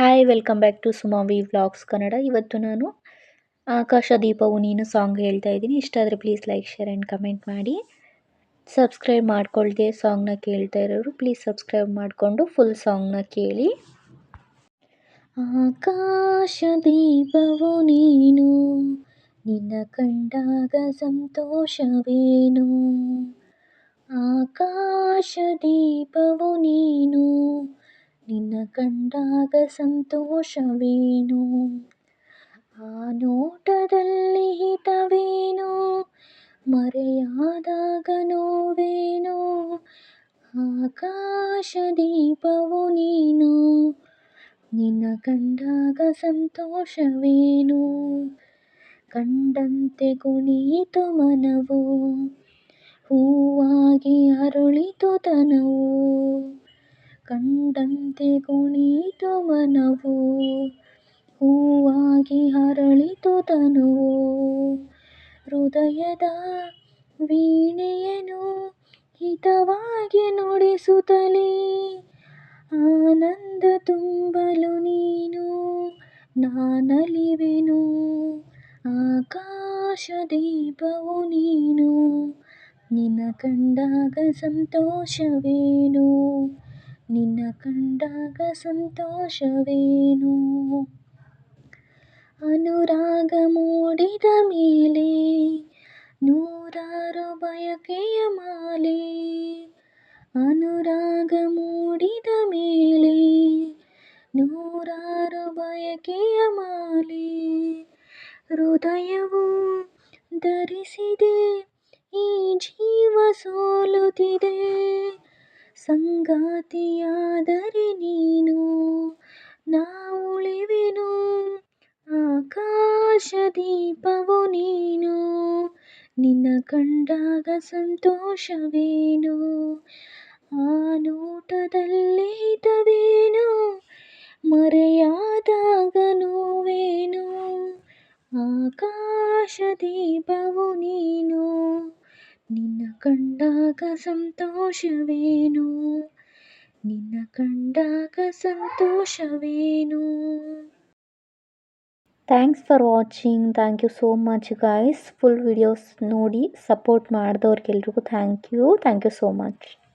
Hi welcome back to Suma V vlogs Kannada. ಇವತ್ತು ನಾನು ಆಕಾಶ ದೀಪವು ನೀನು ಸಾಂಗ್ ಹೇಳ್ತಾ ಇದ್ದೀನಿ. ಇಷ್ಟ ಆದರೆ please like share and comment ಮಾಡಿ. ಸಬ್ಸ್ಕ್ರೈಬ್ ಮಾಡ್ಕೊಳ್ದೆ ಸಾಂಗ್ನ ಕೇಳ್ತಾ ಇರೋರು ಪ್ಲೀಸ್ ಸಬ್ಸ್ಕ್ರೈಬ್ ಮಾಡಿಕೊಂಡು ಫುಲ್ ಸಾಂಗ್ನ ಕೇಳಿ. ಆಕಾಶ ದೀಪವು ನೀನು, ನಿನ್ನ ಕಂಡಾಗ ಸಂತೋಷವೇನು. ಆಕಾಶ ದೀಪವು ನೀನು, ನಿನ್ನ ಕಂಡಾಗ ಸಂತೋಷವೇನು. ಆ ನೋಟದಲ್ಲಿ ಹಿತವೇನು, ಮರೆಯಾದಾಗ ನೋವೇನು. ಆಕಾಶ ದೀಪವು ನೀನು, ನಿನ್ನ ಕಂಡಾಗ ಸಂತೋಷವೇನು. ಕಂಡಂತೆ ಕುಣಿಯಿತು ಮನವು, ಹೂವಾಗಿ ಅರಳಿತು ತನವು. ಕಂಡಂತೆ ಕುಣಿಯಿತು ಮನವು, ಹೂವಾಗಿ ಅರಳಿತು ತನವು. ಹೃದಯದ ವೀಣೆಯನು ಹಿತವಾಗಿ ನುಡಿಸುತ್ತಲೇ, ಆನಂದ ತುಂಬಲು ನೀನು ನಾನಲಿವೆನು. ಆಕಾಶ ದೀಪವು ನೀನು, ನಿನ್ನ ಕಂಡಾಗ ಸಂತೋಷವೇನು. ನಿನ್ನ ಕಂಡಾಗ ಸಂತೋಷವೇನು. ಅನುರಾಗ ಮೂಡಿದ ಮೇಲೆ ನೂರಾರು ಬಯಕೆಯ ಮಾಲೆ. ಅನುರಾಗ ಮೂಡಿದ ಮೇಲೆ ನೂರಾರು ಬಯಕೆಯ ಮಾಲೆ. ಹೃದಯವು ಧರಿಸಿದೆ, ಈ ಜೀವ ಸೋಲುತ್ತಿದೆ. ಸಂಗಾತಿಯಾದರೆ ನೀನು ನಾ ಉಳಿವೆನು. ಆಕಾಶ ದೀಪವು ನೀನು, ನಿನ್ನ ಕಂಡಾಗ ಸಂತೋಷವೇನು. ಆ ನೋಟದಲ್ಲಿ ಹಿತವೇನು, ಮರೆಯಾದಾಗ ನೋವೇನು. ಆಕಾಶ ದೀಪವು ನೀನು, ನಿನ್ನ ಕಂಡಾಗ ಸಂತೋಷವೇನು. ನಿನ್ನ ಕಂಡಾಗ ಸಂತೋಷವೇನು. Thanks for watching. Thank you so much guys. Full videos ನೋಡಿ ಸಪೋರ್ಟ್ ಮಾಡಿದವ್ರಿಗೆಲ್ರಿಗೂ ಥ್ಯಾಂಕ್ ಯು ಸೋ ಮಚ್.